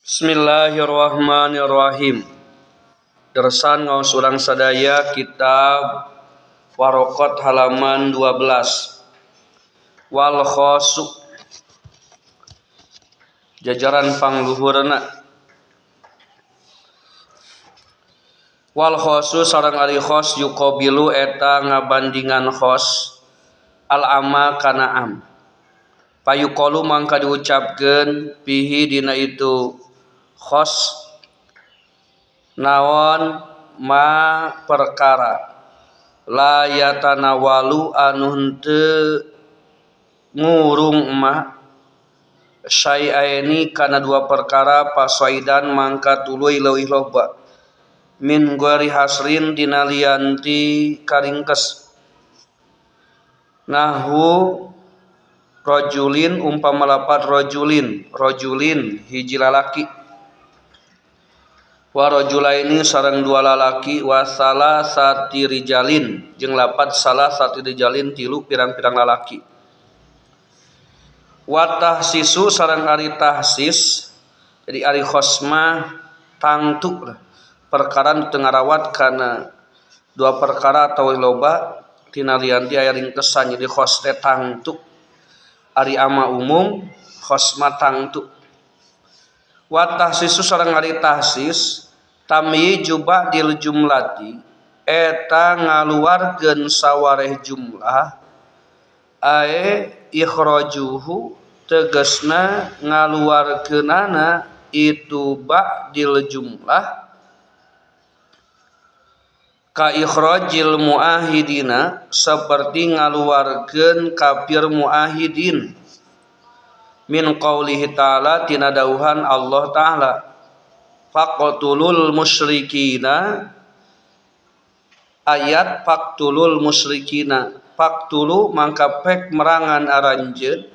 Bismillahirrahmanirrahim. Dersan ngaos urang sadaya kitab Waraqat halaman 12. Wal khosu jajaran pangluhurna. Wal khosu sareng ari khos yuqabilu eta ngabandingan khos al amma kana am. Payuqalu mangka diucapkeun pihi dina itu khos naon ma perkara la yatanawalu anu henteu ngurung mah syai'aini kana dua perkara pasaidan mangka tuluy leuwih loba min ghairi hasrin dina lianti karingkes nahu rajulin umpama lapat rajulin hiji lalaki wa rajulaini sareng dua lalaki wa salasati rijalin jeung lapat salasati rijalin tilu pirang-pirang lalaki wa tahsisu sareng ari tahsis jadi ari khosmah tangtu perkara teu ngarawat kana dua perkara atau loba tina lianti aya ringkesan jadi khos teh tangtu ari ama umum khosmah tangtu wa tahsisu sareng ari tahsis tamyiju ba'dil jumlati eta ngaluarkeun sawareh jumlah ae ikhrajuhu tegasna ngaluarkeunana itu ba'dil jumlah ka ikhrajil muahidina seperti ngaluarkeun kafir muahidin min qaulihi ta'ala tina dauhan Allah ta'ala faqtulul musyrikina ayat faqtulul musyrikina faqtulu mangka pek merangan aranjeun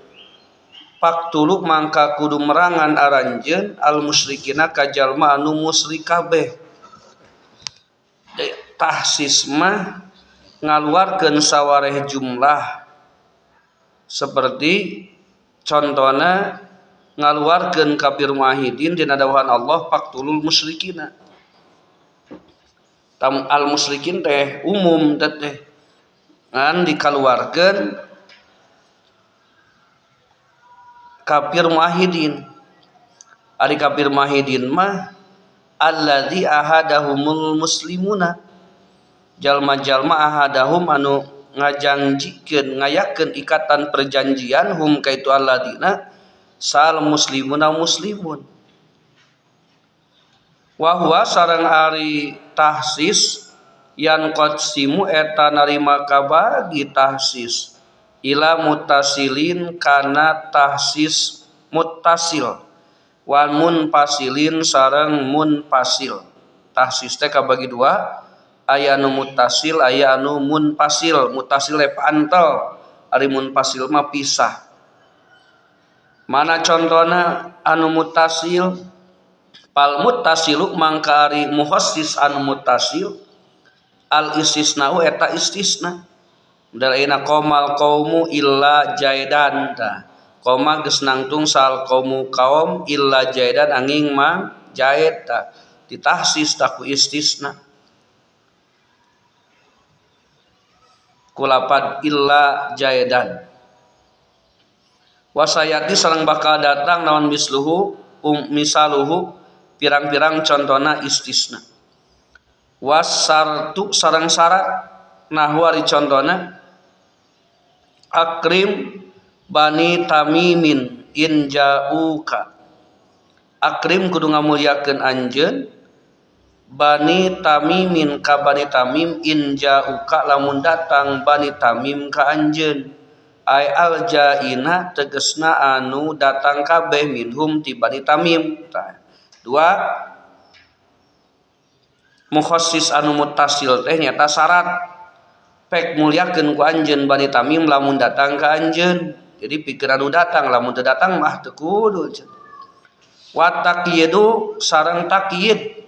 faqtulu mangka kudu merangan aranjeun al musyrikina ka jalma anu musyrik kabeh tahsis mah ngaluarkeun sawareh jumlah seperti contona ngaluarkeun kafir muahidin dina dawuhan Allah faqtulul musyrikina al musyrikin teh umum teh ngan dikaluarkeun kafir muahidin ari kafir muahidin mah alladzi ahadahumul muslimuna jalma-jalma ahadahum anu ngajanjikeun ngayakeun ikatan perjanjian hum kaitu alladzina sal muslimuna muslimun wa huwa sareng ari tahsis yan qadsimu eta narima kabagi tahsis ila muttasilin kana tahsis muttasil wa munfasilin sareng munfasil tahsis teh kabagi dua aya anu muttasil aya anu munfasil muttasil pantel ari munfasil mah pisah mana contona anu muttasil pal muttasilu mangka ari mukhassis anu muttasil al istisna'u eta istisna dalaina qomal qaumu illa jaidan ta qoma geus nangtung sal qaumu kaum illa jaidan angin mang jaid ta ditahsis ta ku istisna kulapad illa jaidan wasayati sareng bakal datang naon misluhu misaluhu pirang-pirang contona istisna wasartu sareng syarat nahwa ari contona akrim bani tamimin in ja'uka akrim kudu ngamulyakeun anjeun bani tamimin ka bani tamim in ja'uka lamun datang bani tamim ka anjeun ai al jaina tegasna anu datang kabeh minhum ti bani tamim dua mukhassis anu muttasil teh nyata syarat pek mulyakeun ku anjeun bani tamim lamun datang ka anjeun jadi pikeun anu datang lamun teu datang mah teu kudu wa taqyidu sareng taqyid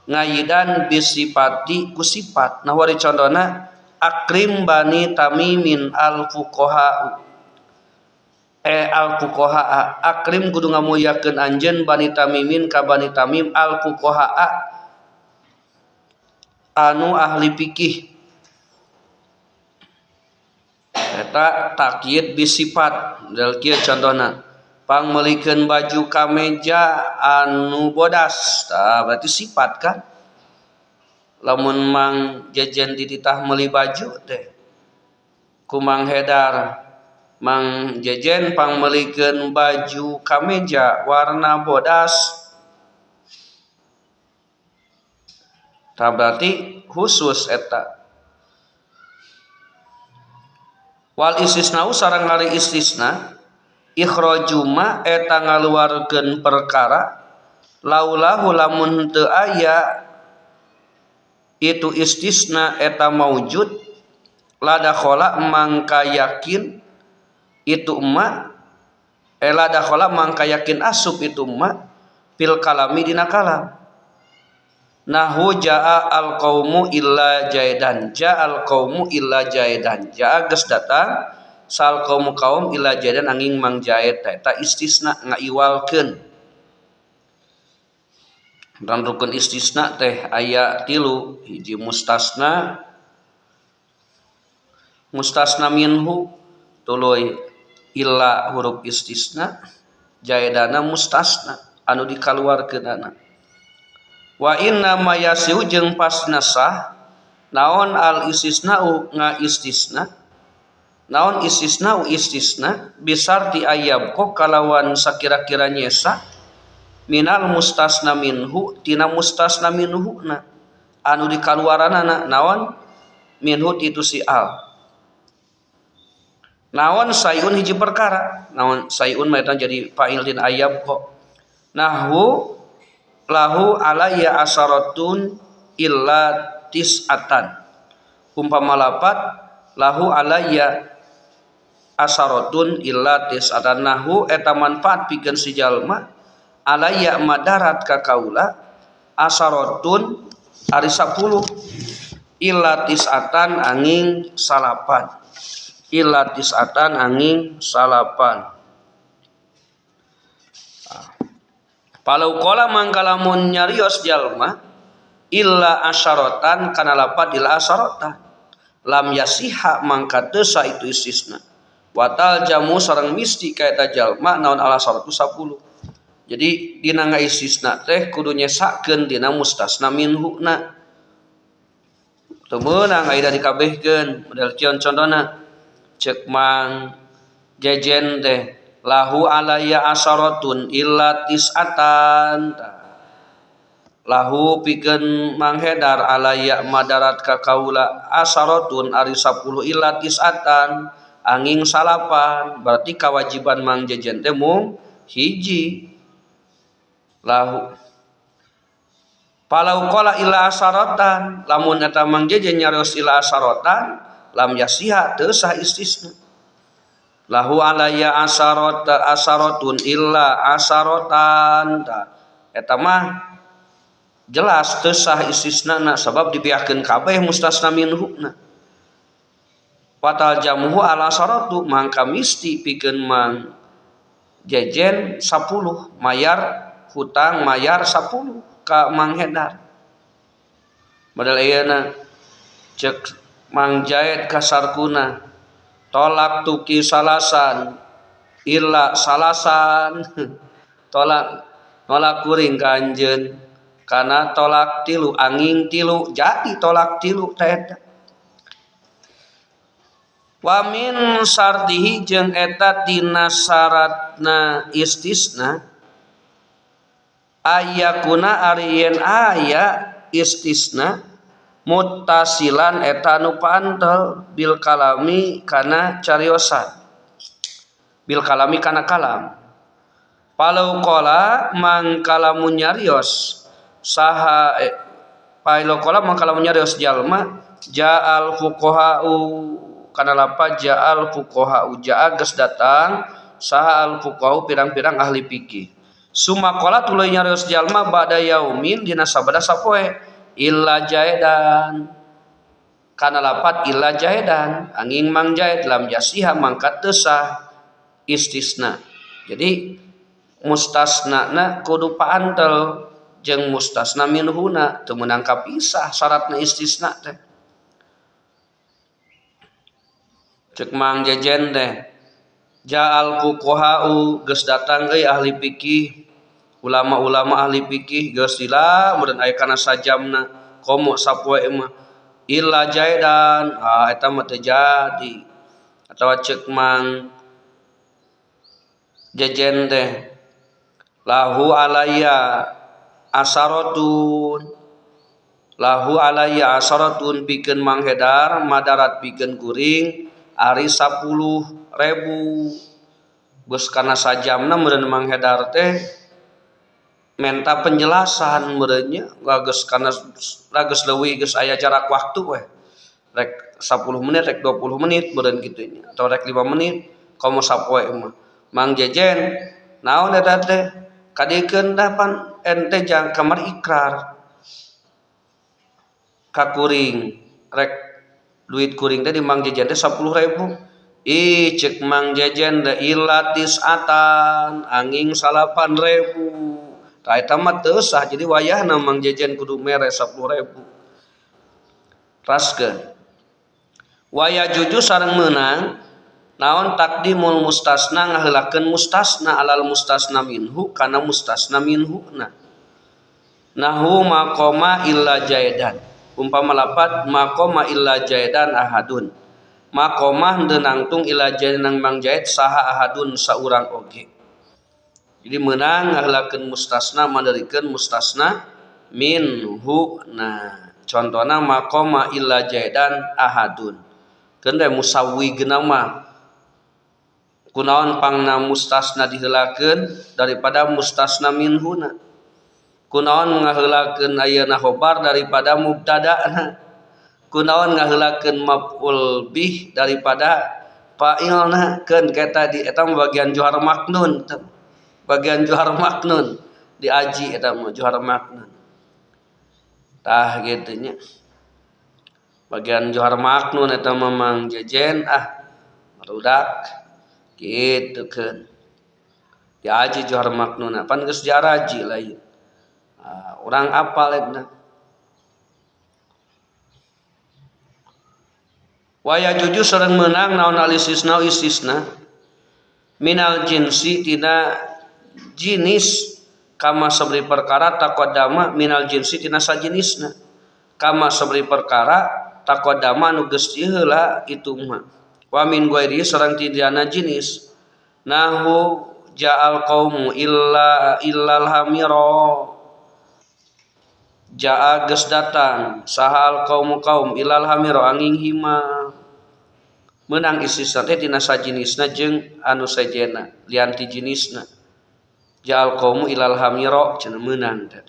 ngayidan bisifati ku sifat nah wari condona akrim bani tamimin al fuqaha al fuqaha akrim kudu ngamuyakeun anjeun Bani Tamimin ka Bani Tamim al fuqaha anu ahli fikih eta takyid bisifat dal kieu contohna pangmelikeun baju kameja anu bodas berarti sifat kan lamun mang jejen dititah meuli baju teh ku Mang Hedar Mang jejen pangmelikeun baju kameja warna bodas tah berarti khusus eta wal istisna sareng ari istisna ikhraju ma eta ngaluarkeun perkara laulahu lamun teu aya itu istisna eta maujud ladakhala mangka yakin itu emak ladakhala mangka yakin asup itu emak fil kalami dina kalam nahu jaa al qaumu illa jaidan jaa al qaumu illa jaidan jaa geus datang sal qaumu kaum illa jaidan angin mang jaid eta istisna ngaiwalkeun dan rukun istisna teh aya 3 hiji mustasna minhu tuluy illa huruf istisna jaidana mustasna anu dikaluarkeunana wa inna ma yasiu jeung pasna sah naon al istisna'u ngaistisna naon istisna bisarti ayab ko kalawan sakira-kira nyesa minal mustasna minhu tina mustasna minhu na anu dikaluaranana naon minhu itu si al naon sayun hiji perkara naon sayun mah eta jadi fa'il din ayab kok nahu lahu alayya asaratun illa tis'atan umpama lapat lahu alayya asaratun illa tis'atan nahu eta manfaat pikeun si jalma alayya madarat ka kaula asaratun ari 10 illa tis'atan angin salapan illa tis'atan angin salapan palau qala mangkalamun nyarios jalma illa asyaratan kana lapat illa asyaratan lam yasiha mangka teu sa itu istisna watal jamu sareng misti ka eta jalma naon ala syaratu 10 jadi dina ngaistisna teh kudu nyesakeun dina mustasna minhuna teu meunang aya dikabehkeun model kieu contona cek Mang jejen teh lahu alayya asaratun illa tis'atan lahu pikeun Mang Hedar alayya madarat ka kaula asaratun ari 10 illa tis'atan angin salapan berarti kewajiban Mang jejen teh mung hiji lahu palau qala illa asaratan lamun eta Mang jejen nyarios illa asaratan lam yasiha teu sah istisna lahu alayya asaratun illa asaratan eta mah jelas teu sah istisnana sabab dipiahkeun kabeh mustasna minhuna watal jamuhu ala saratu mangka misti pikeun Mang jejen 10 mayar hutang mayar 10 ka Mang Hedar model ayeuna cek Mang Jaid kasarkuna tolak tuki salasan illa salasan tolak nolak kuring ka anjeun kana tolak 3 angin 3 jadi tolak 3 teh eta wa min sartihi jeung eta tina syaratna istisna ayakuna ari yen aya istisna muttasilan eta nu pantel bil kalami kana cariosan bil kalami kana kalam palau qala mangkalamun nyarios saha palau qala mangkalamun nyarios jalma ja'al fuqaha'u kana lapa ja'al fuqaha'u ja'a geus datang saha al fuqaha'u pirang-pirang ahli fikih summa qala tuluy nyarios jalma ba'da yaumin dina sabada sapoe illa jaidan kana lapat illa jaidan angin Mang Jaid lam yasiha mangka teu sah istisna. Jadi mustasna kudu paantel jeung mustasna minhuna teu meunang kapisah syaratna istisna teh. Cek Mang Jejen teh ja'al fuqaha'u geus datang euy ahli fikih, ulama-ulama ahli fikih geus dila meureun aya kana sajamna komo sapoe mah illa jaidan eta mah teu jadi. Atawa cek Mang Jejen teh lahu alayya asaratun pikeun Mang Hedar madarat pikeun kuring ari 10.000 geus kana sajamna meureun Mang Hedar teh menta penjelasan meureun nya geus leuwih geus aya jarak waktu we rek 10 menit rek 20 menit meureun kitu nya atau rek 5 menit komo sapoe mah. Mang Jejen naon eta teh kadikeun da pan ente jang kamar ikrar ka kuring rek duit kuring teh di Mang Jejen teh 10.000. Ih cek Mang Jejen da ilatis atan anging 8.000. Tah eta mah teu sah jadi wayahna Mang Jejen kudu mere 10.000. Raskeun waya juju sareng meunang naon takdimul mustasna ngaheulakeun mustasna alal mustasna minhu kana mustasna minhuna. Nahu maqama illa jaidan umpama lafat maqama illa jaidan ahadun maqamah henteu nangtung illa jaidan Mang Jaid saha ahadun saurang oge. Jadi meunang ngaheulakeun mustasna mandarikeun mustasna minhu. Nah contona maqama illa jaidan ahadun keun teh musawwigna mah kunaon pangna mustasna diheulakeun daripada mustasna minhuna, kunaon ngaheulakeun ayeuna khobar daripada mubtada'na, kunaon ngaheulakeun maf'ul bih daripada fa'ilna keun kata di eta bagian johar maknun di aji eta mah johar maknun tah kitu nya bagian johar maknun eta mah Mang Jejen barudak kitu keun diaji johar maknuna pan geus diaraji lain urang apal eta. Waya juju sareng meunang naon alistisna istisna minal jinsi tina jinis kama sabari perkara taqaddama minal jinsi tina sajinisna kama sabari perkara taqaddama anu geus heula itu mah wa min ghairi sareng tidana jinis nahu ja'al qaumu illal hamira ja'a geus datang sahal kaum illal hamira angin hima meunang istisna teh tina sajinisna jeung anu sajena lian ti jinisna ja'al qaumu illal hamira cenah meunang teh.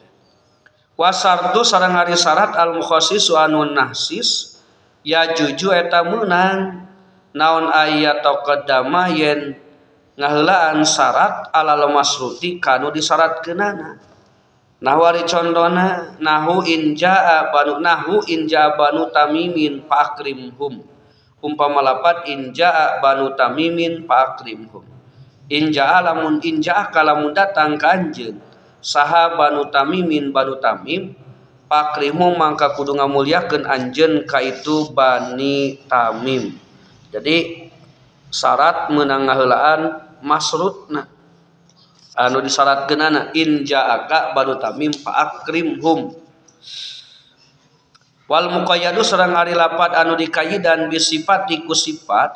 Wasartu sareng ari syarat al mukhassis anu nahsis ya juju eta meunang naon aya taqaddama yen ngaheulaan syarat alal masruti kanu disyaratkeunana. Nahu ari condona nahu injaa banu tamimin fa'akrimhum umpama lapat injaa banu tamimin fa'akrimhum injaa lamun injaa kalamun datang ka anjeun saha banu tamimin banu tamim fa'akrimhum mangka kudu ngamulyakeun anjeun ka itu bani tamim. Jadi syarat meunang ngaheulaan masrutna anu disyaratkeunana in ja'aka banu tamim fa'akrimhum. Wal muqayyadu sareng ari lapat anu dikayyidan bisifati ku sifat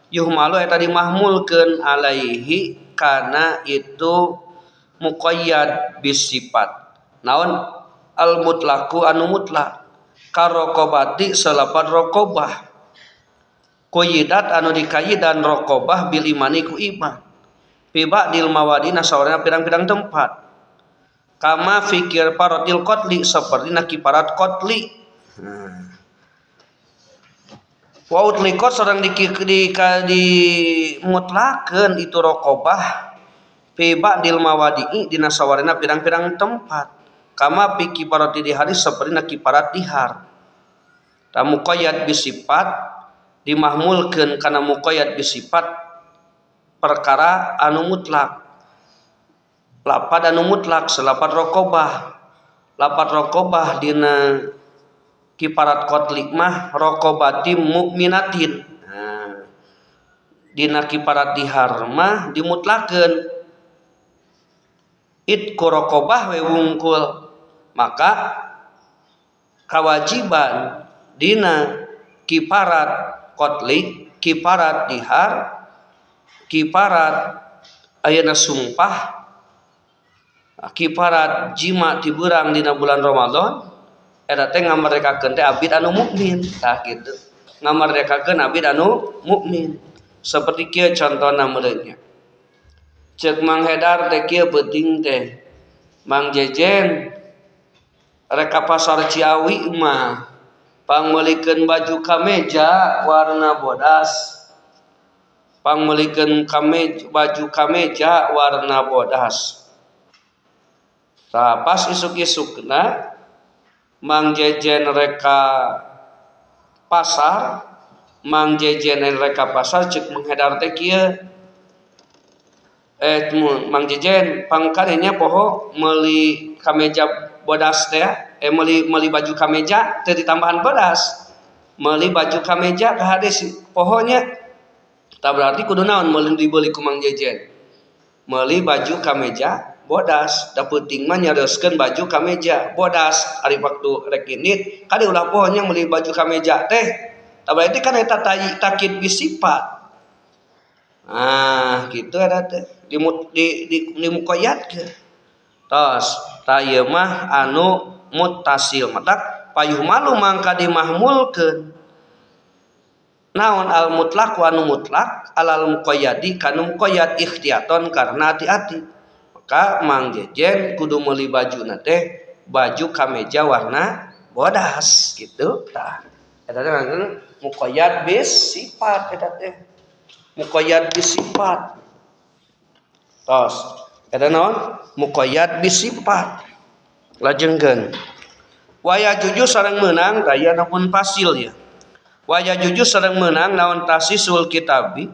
yuhmalu eta dimahmulkeun alaihi kana itu muqayyad bisifat naon al mutlaqu anu mutlak karaqobati salapat raqobah qayyidat anu dikayyidan raqobah bil imani ku iman piba dil mawadina sawarna pirang-pirang tempat kama fikir parotil qatli seperti kiparat qatli wa utliqat sareng di mutlakeun itu raqobah piba dil mawadi dina sawarna pirang-pirang tempat kama fikir paroti di hadis seperti kiparat dihar ta muqayyad bisifat dimahmulkeun kana muqayyad bisifat perkara anu mutlak. Lapad anu mutlak selapad rokobah. Lapad rokobah dina kiparat kotlik mah rokobatim mukminatin. Dina kiparat dihar mah dimutlakeun itqu rokobah we wungkul, maka kewajiban dina kiparat kotlik, kiparat dihar, kiparat ayeuna sumpah, kiparat jima ti beurang dina bulan Ramadan eta teh ngamerdekakeun teh abid anu mukmin. Tah kitu. Ngamerdekakeun abid anu mukmin. Seperti kieu contohna meureunnya. Ceuk Mang Hedar teh kieu peuting teh. Mang Jejen rek ka pasar Ciawi mah pangmeulikeun baju kameja warna bodas. Pangmeulikeun baju kameja warna bodas. Tah pas isuk-isukna Mang Jejen rek ka pasar, Mang Jejen rek ka pasar ceuk Mang Hedar teh kieu. Mang Jejen pangkadenya poho meuli kameja bodas teh meuli baju kameja teu ditambahan bodas. Meuli baju kameja ka hades pohonya. Tah berarti kudu naon meuli dibeli ku Mang Jejen. Meuli baju kameja bodas, da peuting mah nyareuskeun baju kameja bodas ari waktu rek indit kade ulah pohonya meuli baju kameja teh. Tah berarti kan eta takkid bisifat. Gitu ada teh di muqayyadkeun. Tos tah ieu mah anu muttasil matak payuh malu mangka dimahmulkeun. Naon al mutlaq wa anu mutlaq alal muqayyadi kanu muqayyad ikhtiyaton karena hati-hati. Maka Mang Jejen kudu meuli bajuna teh baju kameja warna bodas gitu tah. Eta teh ngaranna muqayyad bis sifat eta teh. Muqayyad bisifat. Tos, eta naon? Muqayyad bisifat. Lajengkeun. Waya juju sareng meunang daya namun fasil ya. Waya juju sareng meunang naon tasisul kitabi.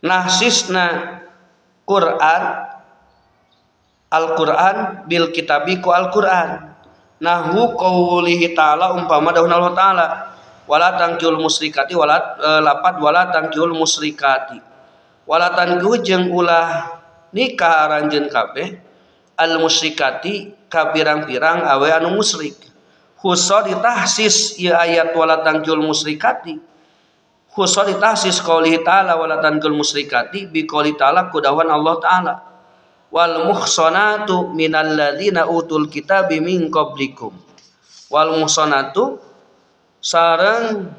Nahsisna Quran Al-Quran bil kitabi ku Al-Quran. Nahu qaulihi ta'ala umpama dawuh Allah ta'ala wala tangkiul musyrikati lapad wala tangkiul musyrikati wala tangkiu jeung ulah nikah aranjeun kabeh al musyrikati ka pirang-pirang awe anu musyrik. Khusus ditahsis ieu ayat wala tangkiul musyrikati, khusus ditahsis qauli ta'ala wala tangkiul musyrikati bi qauli ta'ala kudawan Allah ta'ala wal muhsanatu minal ladzina utul kitabi min qablikum. Wal muhsanatu sareng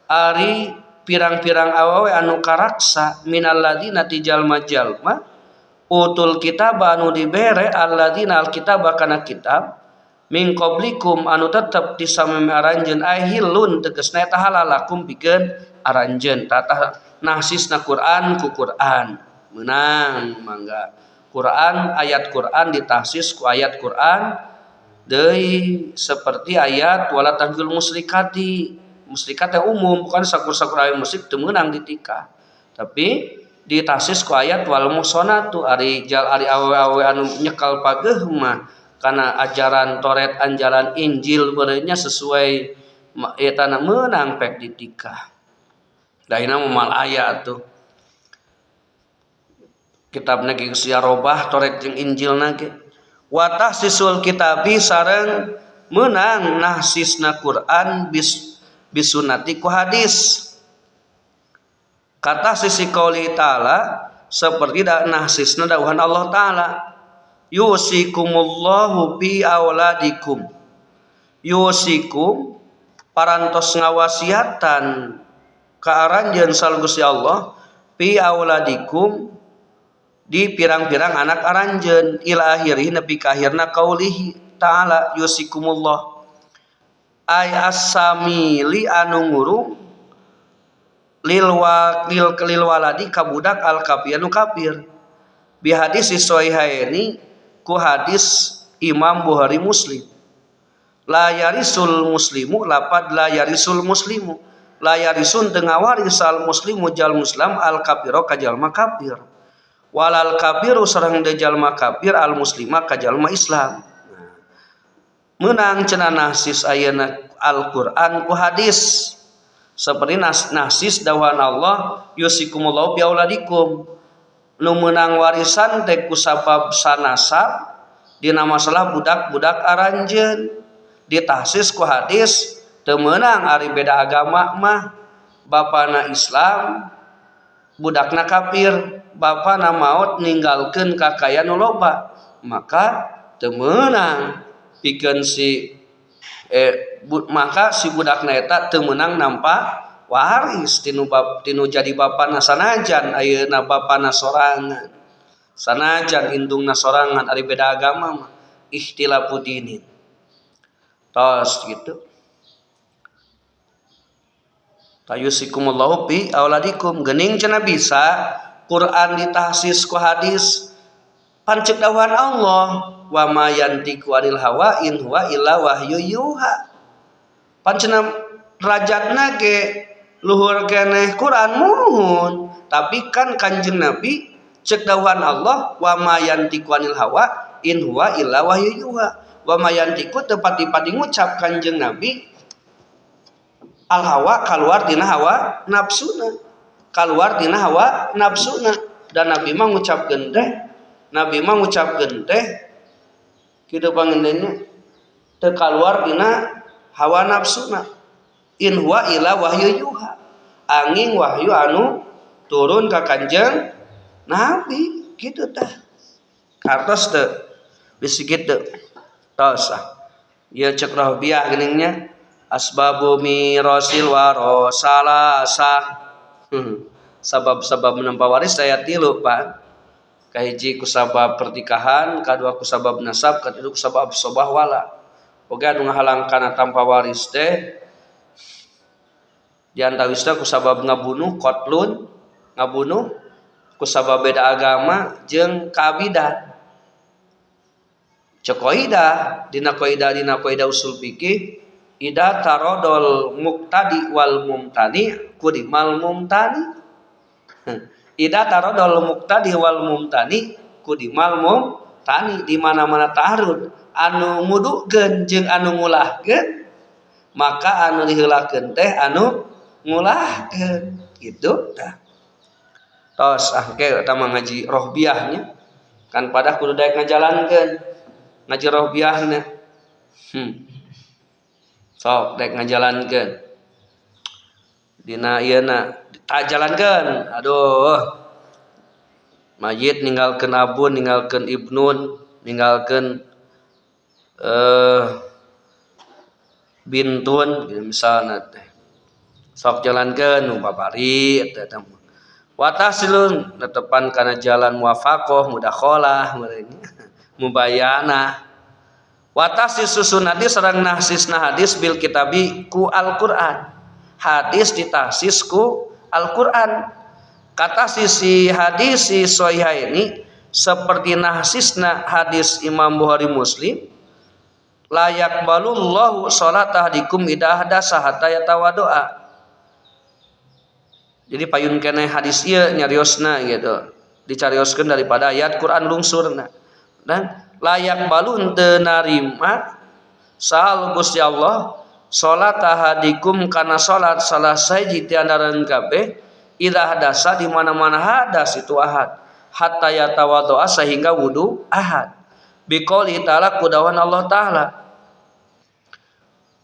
ari pirang-pirang awewe anu karaksa minal ladzina ti jalma-jalma utul kitab anu dibere alladzina alkitaba kana kitab min qablikum anu tetep di sameme aranjeun ahilun tegasna eta halalakum pikeun aranjeun. Tata nahsisna Quran ku Quran meunang mangga Quran ayat Quran ditahsis ku ayat Quran deui seperti ayat wala tangkil musyrikati. Musyrikat yang umum bukan sakur-sakur aya musyrik teu meunang ditika. Tapi ditahsis ku ayat wal muhsanatu ari awe-awe anu nyekal pageuh mah kana ajaran Toret anjaran Injil beureunya sesuai eta meunang pek ditika. Daina moal aya atuh. Kitabna ge geus robah Toret jeung Injilna ge. Wa tahsisul kitabi sareng meunang nahsisna Quran bisunati ku hadis. Kata sisi qauli ta'ala seperti nahsisna dawuhan Allah ta'ala yusikumullahu bi auladikum. Yusikum parantos ngawasiatan ka aranjeun salgus Allah bi auladikum di pirang-pirang anak aranjeun ila akhirih nepi ka akhirna qaulihi ta'ala yusikumullah ay as-samili anu ngurung lil waladi kabudak al kafir anu kafir bi hadis sahihaini ku hadis Imam Bukhari Muslim la yarisul muslimu lapad la yarisul muslimu layarisun teu ngawaris al muslimu jal muslim al kafiro ka jalma kafir walal kafiru sareng deui jalma kafir al muslima ka jalma Islam. Menang cenah nahsis ayeuna Al-Qur'an ku hadis seperti nahsis dawan Allah yusikumullahu fi auladikum nu meunang warisan teh ku sabab sanasab dina masalah budak-budak aranjeun ditahsis ku hadis teu meunang ari beda agama mah bapana Islam budakna kafir bapana maot ninggalkeun kakayaan nu loba maka teu meunang pikeun maka si budakna eta teu meunang nampa waris tinu jadi bapana sanajan ayeuna bapana sorangan sanajan indungna sorangan ari beda agama mah ikhtilafu dinin tos gitu. Tayusikumullahu fi auladikum geuning cenah bisa Quran ditahsis ku hadis pancek dawuhan Allah wa ma yantiqu anil hawa in huwa illa wahyu yuha pancenah derajatna ge luhur keneh Quran muhun tapi kan Kanjeng Nabi cek dawuhan Allah wa ma yantiqu anil hawa in huwa illa wahyu yuha wa ma yantiqu teu pati-pati ngucap Kanjeng Nabi al hawa kaluar tina hawa nafsuna kaluar tina hawa nafsuna dan Nabi mah ngucapkeun teh kitu pangintenna teu kaluar tina hawa nafsuna in huwa illa wahyu yuha angin wahyu anu turun ka Kanjeng Nabi kitu tah kartos teu bisi kitu tos ieu cek Rahbiah geuningnya asbabu mirasil waro salasa sabab-sabab menempa waris aya 3 Pak kahiji ku sabab pertikahan kadua ku sabab nasab katilu ku sabab sobah wala oge anu ngahalang kana tanpa waris teh diantawisna ku sabab ngabunuh qatlun ngabunuh ku sabab beda agama jeung kaabidan cek qaidah dina qaidah usul fikih ida tarodol muqtadi wal mumtani kudimal mumtani ida tarodol muqtadi wal mumtani kudimal mumtani di mana-mana ta'arud anu ngudukeun jeung anu ngulahkeun maka anu diheulakeun teh anu ngulahkeun gitu tah tos engke eta mah ngaji rohbiahnya kan pada kudu daek ngajalankeun ngaji rohbiahna sok daek ngajalankeun dina ieuna tajalankeun aduh mayit ninggalkeun abun ninggalkeun ibnun ninggalkeun bintun misalna teh sok jalankeun nu babari eta mah watasilun netepan kana jalan muwafaqah mudakhalah mubayanah watasi susun hadis sareng nahsisna hadis bil kitabi ku Al-Qur'an hadis ditahsis ku Al-Qur'an kata sisi hadis si Sahihaini seperti nahsisna hadis Imam Bukhari Muslim layak balullahu salata hadikum idza hadasa hatta yatawaddoa jadi payun keneh hadis ieu nyariosna gitu dicarioskeun daripada ayat Quran lungsurna dan layak balun teu narima sahal Gusti Allah salat ahadikum kana salat salah sahiji ti andareun kabeh idza hadasa di mana-mana hadas itu ahad hatta yatawaddoa sehingga wudu ahad biqouli ta'ala kudawan Allah taala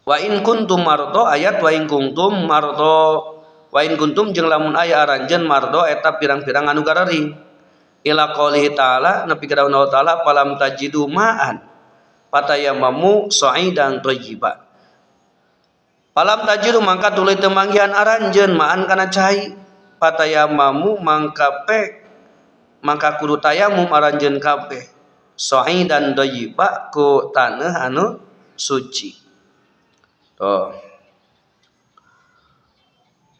wa in kuntum mardo ayat wa in kuntum mardo wa in kuntum jeung lamun aya aranjeun mardo eta pirang-pirang anu garering ila qoulihi ta'ala nepi ka daun Allah taala falam tajidu ma'an fatayammamu sa'idan thayyiban falam tajidu mangka tuluy teu manggihan aranjeun ma'an kana cai fatayammamu mangka kudu tayamum aranjeun kabeh sa'idan thayyiba ku taneuh anu suci toh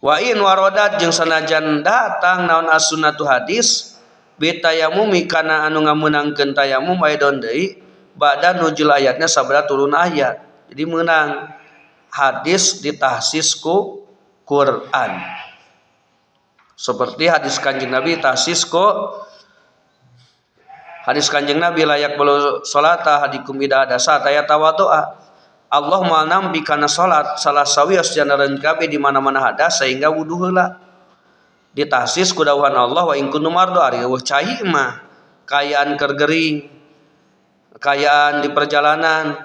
wa in waradat jeung sanajan datang naon as-sunnatu hadis bitayamumi kana anu ngameunangkeun tayamum aidon deui ba'da nuzul ayatnya sabada turun ayat jadi meunang hadis ditahsis ku Quran. Seperti hadis Kanjeng Nabi tahsis ko hadis Kanjeng Nabi layak belu salata hadikum ida ada sataya tawaddoa. Allah moal nampi kana salat salah sawios janareun kabeh di mana-mana hadas sehingga wudu heula. Ditahsis ku dawuhan Allah wa in kuntum mardo ari eueuh cai mah kayaan keur gering, kayaan di perjalanan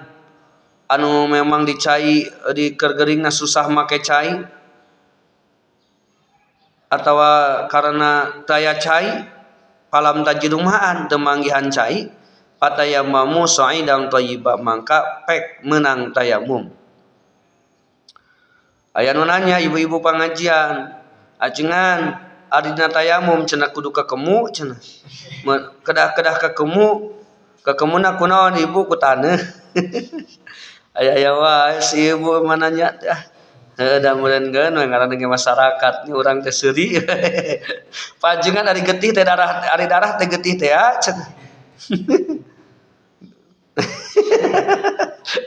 anu memang dicai di keur geringna susah make cai atawa karena daya cai falam tajidumaan temanggihan cai patayamamu sa'idan thayyiba mangka pek menang tayamum. Aya nu nanya ibu-ibu pengajian ajengan adina tayamum cenah kudu kakemu cenah kedah-kedah kakemuna kunaon ibu ku taneuh. Aya wae si ibu mananya teh da mureunkeun we ngaranna ge masyarakat nya urang teh seuri. Panjenengan ari getih teh darah teh getih teh cenah.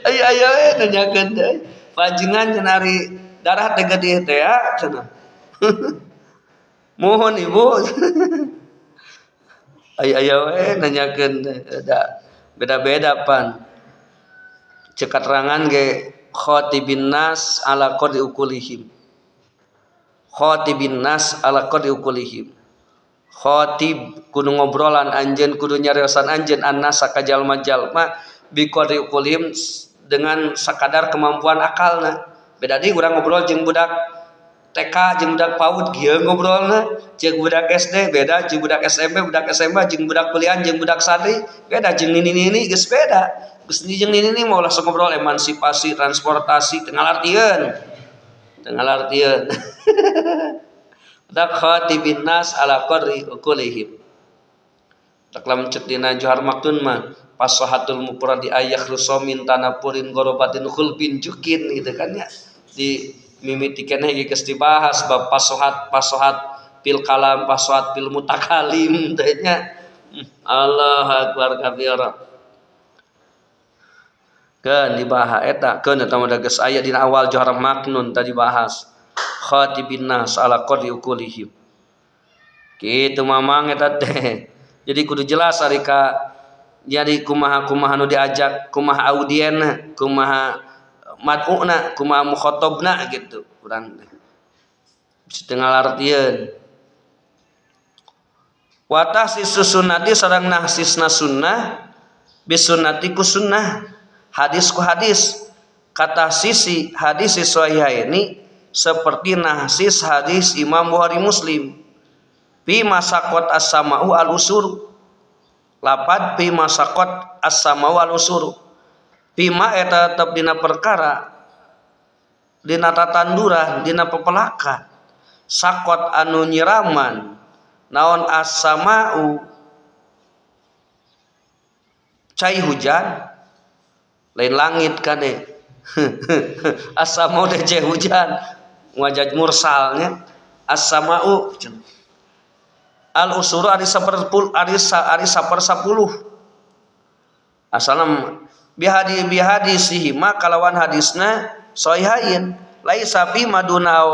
Aya we nanyakeun teh panjenengan cenah ari darah teh getih teh cenah. Mohon ibu. Aya we nanyakeun da beda-beda pan. Cek katerangan ge khatibin nas ala qadri ukulihim. Khatibin nas ala qadri ukulihim. Khatib kudu ngobrolan anjeun kudu nyariosan anjeun annas ka jalma-jalma bi qadri ukulihim dengan sakadar kemampuan akalna. Beda deui urang ngobrol jeung budak TK jeung budak PAUD kieu ngobrolna, jeung budak SD beda jeung budak SMP, budak SMA jeung budak kuliah jeung budak santri beda jeung nini-nini geus beda. Geus jeung nini mau langsung ngobrol emansipasi, transportasi teu ngalartieun. Dak khatibin nas ala qadri uqulihim. Tak lam cek dina Johar Maktun mah fasahatul mufradi ayakhrusu min tanapurin gorobatin khulbin jukin gitu kan ya. Di mimiti keneh geus dibahas bab pasohat fil kalam pasohat fil mutakalim teh nya. Allahu akbar kabira. Keun dibahas eta keun eta mah geus aya dina awal Johar Maknun tadi bahas khatibin nas ala qadri uqulihim. Kitu mamang eta teh. Jadi kudu jelas ari ka jadi kumaha nu diajak, kumaha audienna, kumaha mad'una, kumaha mukhatabna gitu. Urang teh. Bisa ngalartieun. Wa tahsis sunnati sareng nahsisna sunnah bisunnati ku sunnah. Hadis ku hadis kata sisi hadis sahihaini seperti nahsis hadis Imam Bukhari Muslim fi masaqat as-sama'u al-usur lapad fi masaqat as-sama'u al-usur pima eta tetep dina perkara dina tatanduran dina pepelakan sakot anu nyiraman naon as-sama'u cai hujan lain langit kade as-sama'u teh hujan wajah mursalnya as-sama'u al-usuru ari 10 asalam bihadisihi ma kalawan hadisna sahihain laisa fi maduna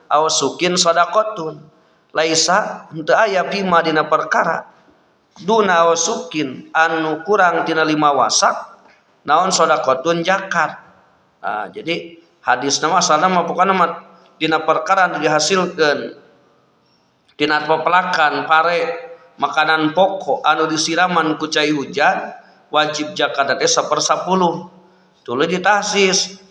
ausukin sadaqatun laisa henteu aya fi madina perkara duna ausukin anu kurang tina 5 wasak naon sadaqatun zakat. Nah, jadi hadisna mah asalna mah pokona mah dina perkara anu dihasilkeun tina pepelakan pare makanan pokok anu disiraman ku cai hujan wajib zakat teh 1/10. Tuluy ditahsis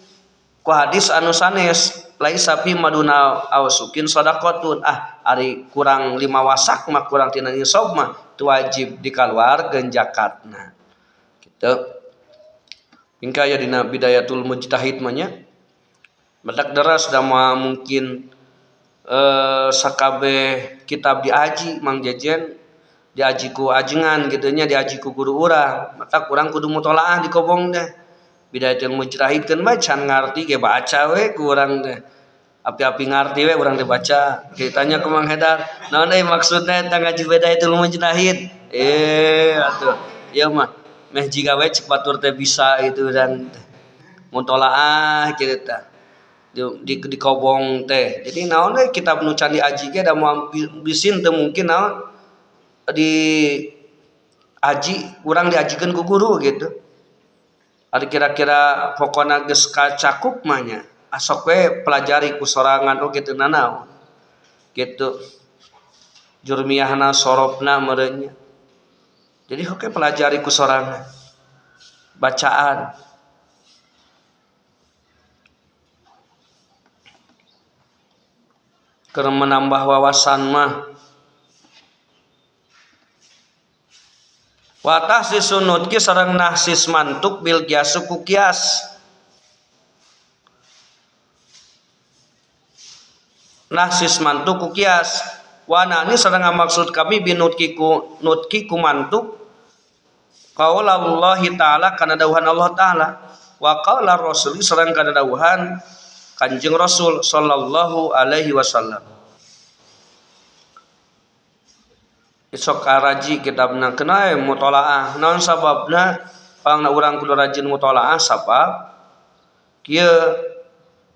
ku hadis anu sanes laisa fi maduna ausukin sadaqatun ari kurang 5 wasak mah kurang tina nisab mah tu wajib dikaluarkeun zakatna. Kitu. Hingga ya dina bidayatul mujtahid mah nya badak deras da mungkin sakabeh kitab diaji Mang Jejen diaji ku ajengan kitu nya diaji ku guru urang mata urang kudu mutolaah di kobong teh bidayatul mujtahid keun mah can ngarti ge baca we ku urang teh api-api ngarti we urang teh baca kitanya ku Mang Hedar naon euy maksudna eta ngaji bidayatul mujtahid atuh ieu mah meh jiga we cek batur teh bisa itu dan mutolaah kitu tah di kobong teh. Jadi naon we kitab nu can diaji ge da moal bisin teu mungkin naon di aji urang diajikeun ku guru gitu. Ari kira-kira pokona geus kacakup mah nya asok we pelajari ku sorangan oge teu nanaon. Gitu. Jurmiyahna sorobna meureun nya. Jadi oke pelajari ku sorangan. Bacaan. Keur menambah wawasan mah. Wa tahsisun nutqi sareng nahsis mantuk bil qiyasu ku qiyas. Nahsis mantuk ku qiyas. Wa nani sareng maksud kami binutqi ku mantuk qaula Allah taala kana dawuhan Allah taala wa qaula rasul sareng kana dawuhan Kanjeng Rasul sallallahu alaihi wasallam. Isok karaji kitabna kenai mutolaah naon sababna pangna urang kudu rajin mutolaah sabab kieu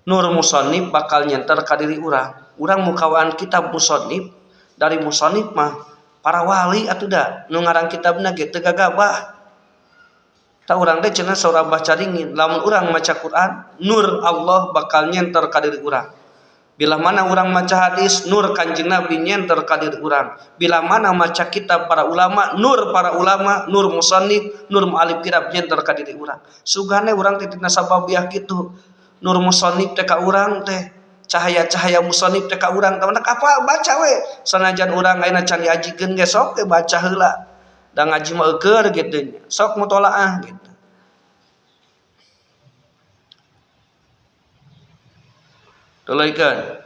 nur musannif bakal nyenter ka diri urang mukawaan kitab musannif dari musannif mah para wali atuh da nu ngarang kitabna ge teu gagabah ta urang teh cenah saurang baca dingin lamun urang maca Quran nur Allah bakal nyenter ka diri urang. Bila mana orang maca hadis nur Kanjeng Nabi nyenter ka diri urang. Bila mana maca kitab para ulama nur musannif nur mualif kitab nyenter ka diri urang. Sugane urang teh dina sababiah kitu nur musannif teh ka urang teh cahaya-cahaya musannif teh ka urang teh apa baca we sanajan urang ayeuna can diajikeun ge sok teh baca heula da ngaji mah eukeur kitu sok mutolaah gitu. Tuluikeun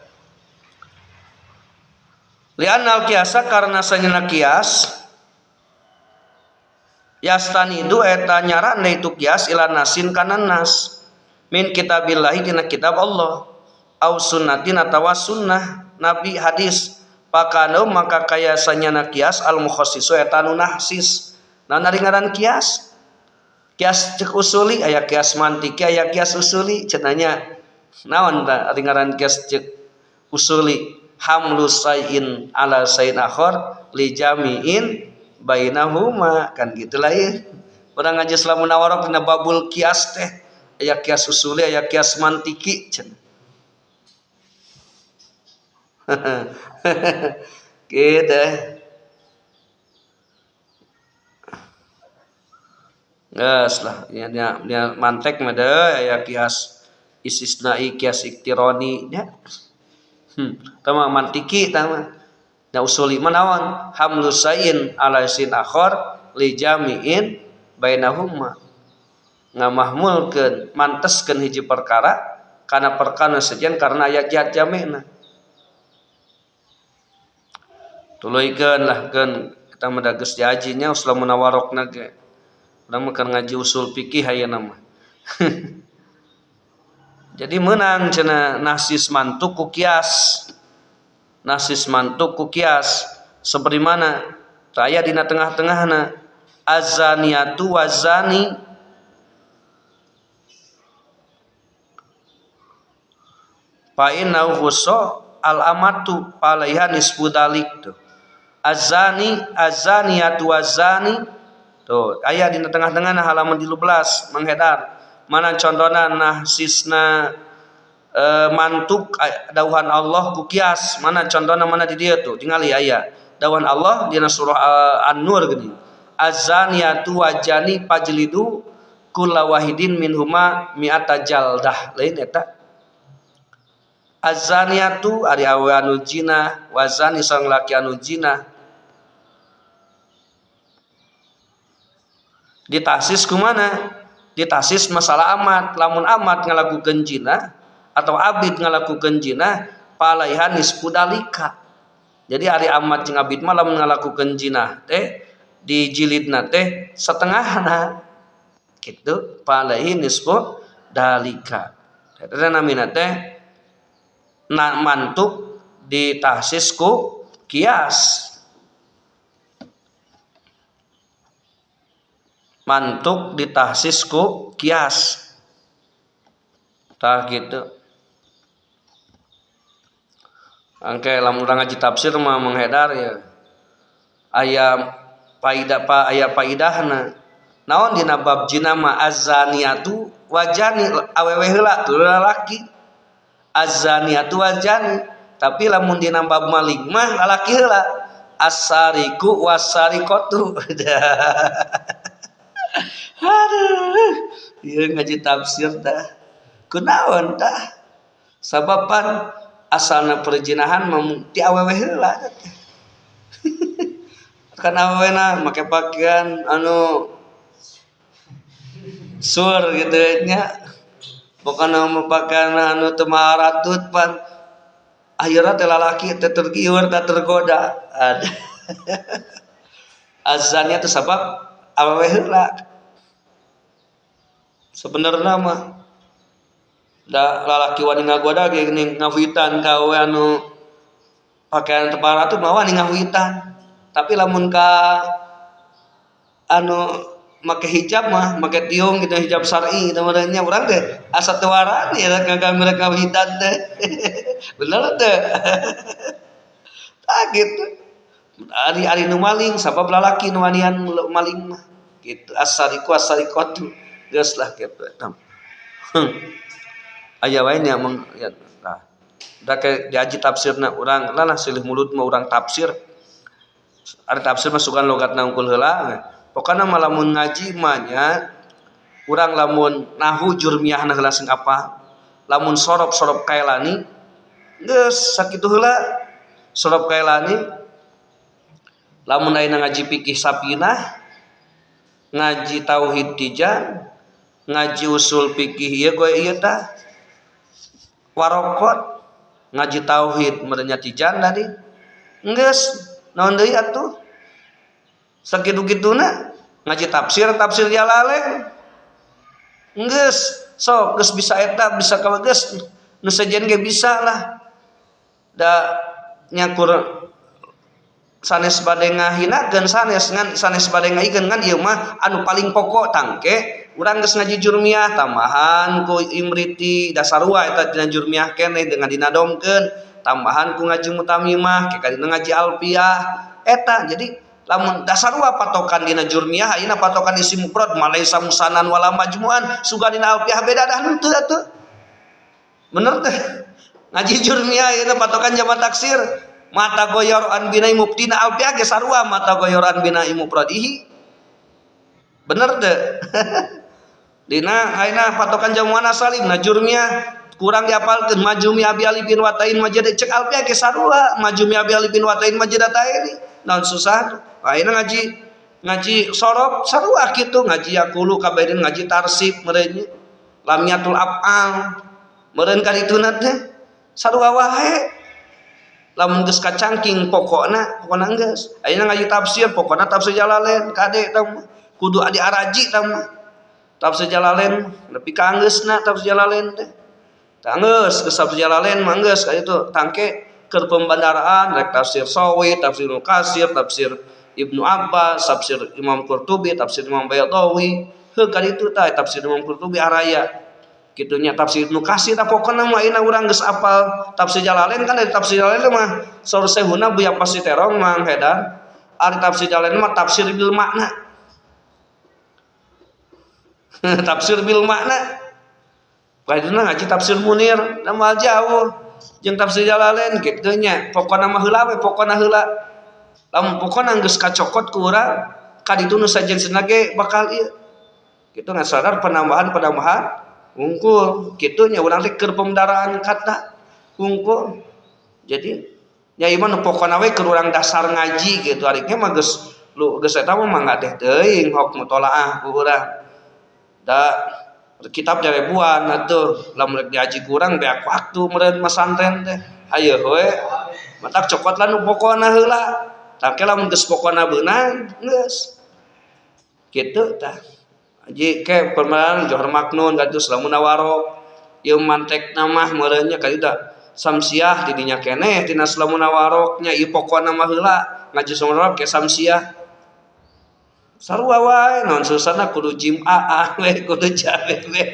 li'annal qiyasa karena sanyana qiyas yastanidu eta nyaran itu qiyas ila nasin kana nas min kitabillahi dina kitab Allah au sunnatin atawa sunnah nabi hadis pakano maka kaya sanyana qiyas al mukhassisu eta nu nahsis naon ari ngaran qiyas cek usuli aya qiyas mantiki aya qiyas usuli cenanya naon da ari ngaran qiyas cek usuli hamlu sayin ala sayin akhar li jami'in bainahuma kan gitulah ya urang ngaji Islamun Nawarok dina babul qiyas teh aya qiyas usuli aya qiyas mantiki cenah kitu geus lah nya mantek mah deui aya qiyas istisnai qiyas iktironi nya tama mantiki tama da usuli manaon hamlu sayin ala sin akhar li jami'in bainahuma ngamahmulkeun manteskeun hiji perkara kana perkara sejen karena aya jihad jami'na tuluikeun lah keun kita mah da geus diajinya Islamun Nawarokna ge urang mah keur ngaji usul fikih ayeuna mah jadi menang cenah nahsis mantuk ku qiyas nahsis mantuk ku qiyas seperti mana aya dina tengah-tengahna azaniatu wazani fa innahu khusso al amatu palaiha nisfu dalik tuh azaniatu wazani tuh aya dina tengah-tengahna halaman 13 menghedar mana contohna nahsisna mantuk dawuhan Allah ku qiyas mana contohna mana di dieu tuh tingali aya dawuhan Allah dina surah An-Nur geuning azaniatu wajani pajlidu kulla wahidin minhuma mi'ata jaldah lain eta azaniatu ari awe anu zina wazani sang laki anu zina ditasis kumana ditasis masalah amat lamun amat ngalakukeun zina atau abid ngalakukeun zina palaihan nisfu dalika jadi ari amat jeung abid mah lamun ngalakukeun zina teh dijilidna teh setengahna kitu palaihi nisfu dalika eta namina teh mantuk ditahsis ku qiyas mantuk ditahsis ku qiyas tah gitu. Angke lamun urang ngaji tafsir mah menghedar ya aya aya faidahna. Naon dina bab jina mah azaniatu wajani awewe heula tu lalaki. Azaniatu wajani. Tapi lamun dina bab maling mah lalaki heula. Asariku wasarikotu. Aduh, ieu ngaji tafsir dah. Kunaon tah? Sababan asalna perjinahan mah ti awewe heula. Kan awewena make pakaian anu sur gitu nya. Pokona mau pakaian anu teu maratut pan akhirna teh lalaki teh tergiur teh tergoda. Azannya teh sabab awewe heula. Sebenarnya mah da lalaki wani ngagoda ge ngawitan ka awewe anu pakaian teu maratut mah wani ngawitan. Tapi lamun ka anu make hijab mah make tiung gitu hijab syar'i teh nya urang teh asa teu warani ya ngagambar ngawitan teh. Bener teh. Tah gitu. Ari nu maling sabab lalaki nu wanian maling mah gitu asariku asarikotu geus lah kitu eta. Aya wae nya mung ya nah da ke diaji tafsirna urang lah silih mulut mah urang tafsir. Ari tafsir mah sugan logatna unggul heula. Pokona mah lamun ngaji mah nya urang lamun nahu jurmiyahna heula sing apa. Lamun sorop-sorop kaelani geus sakitu heula sorop kaelani. Lamun ayeuna ngaji fikih sapinah, ngaji tauhid tijan, ngaji usul fikih ieu goe ieu tah warokot, ngaji tauhid merenya tijan tadi. Geus naon deui atuh? Sakitu-kituna ngaji tafsir Jalalain. Geus sok geus bisa eta bisa ka geus nu sejen ge bisa lah. Da nyakur sanes bade ngahinakeun sanes bade ngaikeun ngan ieu mah anu paling pokok tangke urang geus ngaji jurmiyah tambahan ku imriti dasarua eta dina jurmiyah keneh dengan dinadomkeun tambahan ku ngaji mutamimah ke kadina ngaji alfiyah eta. Jadi lamun dasarua patokan dina jurmiyah ayeuna patokan isim mufrad malaisa musanan wala majmuan sugan dina alfiyah beda dah henteu atuh. Bener teh ngaji jurmiyah ayeuna patokan jamak taksir mata goyor an binai mubtina alfiyah ge sarua mata goyor an binai mufradihi. Bener teu? Dina ayeuna patokan jamu muannas salim na jurmiyah kurang diapalkeun majumi abi alifin watain majid cek alfiyah ge sarua majumi abi alifin watain majidataini naon susah. Ayeuna ngaji sorop sarua kitu ngaji yaqulu kabaidin ngaji tarsib meureun lamiatul af'al meureun kadituna teh sarua wae. Lamun geus kacangking pokokna geus ayeuna ngaji tafsir pokokna tafsir Jalalain kade tah kudu adi araji tah tafsir Jalalain nepi ka anggeusna tafsir Jalalain teh tah geus tafsir Jalalain mah geus ka ditu tangke keur pembandaraan rek tafsir Sawi tafsir Ibnu Katsir tafsir Ibnu Abbas tafsir Imam Qurtubi tafsir Imam Baydawi heuh ka ditu tah tafsir Imam Qurtubi araya kitunya tafsir Ibnu Katsir pokona mah ayeuna urang geus apal tafsir Jalalain kan dari tafsir Jalalain mah saur sehuna Buya Pasti Terong Mang Hedan ari tafsir Jalalain mah tafsir bil makna. Tafsir bil makna kaiduna ngaji tafsir Munir nama jauh jeung tafsir Jalalain kitu nya pokona mah heula we pokona heula lamun pokona geus kacokot ku urang kaditu nu sajen-sajenna ge bakal ieu kitu ngasadar penambahan unggul kitu nya urang teh keur pemdaraan kata unggul. Jadi nya ieu mah pokona we keur urang dasar ngaji gitu ari ge mah geus eta mah mangga teh teuing hok mutolaah ku urang da kitab jarebuan atuh lamun rek diaji ku urang beak waktu meureun masantren teh ayeuna we matak cokot lah nu pokona heula tangke lamun geus pokona beunang geus kitu tah. Ji ke permalan Johor Maknun kados lamun warok ieu mantekna mah meureun nya kadida samsiah di dinya keneh tina lamun warok nya ieu pokona mah heula ngaji sunnah ke samsiah sarua wae naon susahna kudu jim'ah we kudu jabe we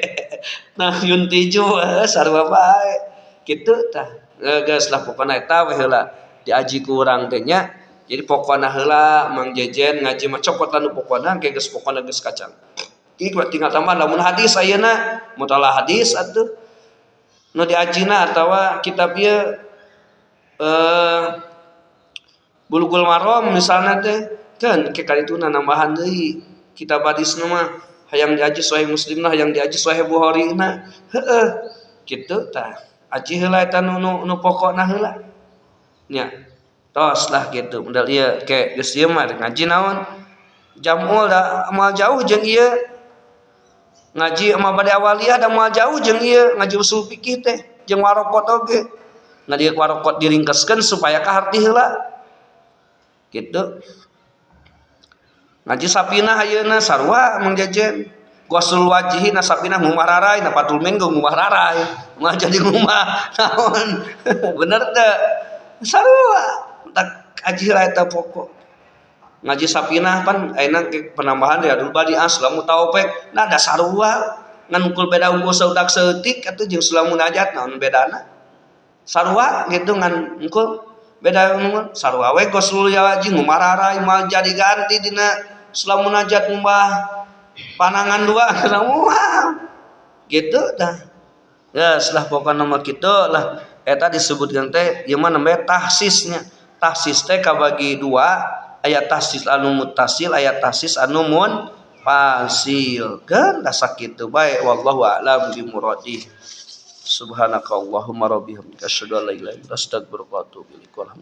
Nah yun tiju sarua bae kitu tah geus lah pokona eta we heula diaji ku urang teh nya. Jadi pokona heula Mang Jejen ngaji mah copot anu pokona ge geus pokona geus kacang. Ieu tinggal tambah lamun hadis ayeuna mutalah hadis atuh nu diajina atawa kitab ieu Bulughul Maram misalna teh kan ke kalituna nambahan deui kitab hadisna mah hayang diaji Sahih Muslimna hayang diaji Sahih Bukhari-na heueuh kitu tah aji heula eta nu pokokna heula nya tos lah kitu modal ieu ke geus ieu mah ngaji naon jamul da amal jauh jeung ieu ngaji amal bade awaliyah da moal jauh jeung ieu ngaji usul fikih teh jeung warokot oge ngadieu warokot diringkeskeun supaya kaharti heula gitu. Ngaji sapinah ayeuna sarua Mang Jejen Ghuslul Wajhi na sapinah ngumah rarai na patul minggu ngumah rarai mah jadi ngumah naon bener teu sarua tak aji heula eta pokok ngaji sapinah pan ayeuna penambahan ya dulu badi aslamu taufik nah da sarua ngan ukul beda unggul saudak seutik atuh jeung sulamun najat naon bedana sarua gitu ngan engkul beda umur sarua we Ghuslul Wajhi ngumah rarai mal jadi ganti dina sulamun najat ngubah panangan dua wah gitu dah ya setelah pokokna mah kitu lah eta disebutkeun teh ieu mah namanya tahsisnya tahsis teh kabagi dua aya tahsis anu muttasil aya tahsis anu munfasil kan da sakitu bae wallahu a'lam bimuradi subhanakallahumma rabbika asyhadu an la ilaha illa anta astaghfiruka wa atubu ilaik.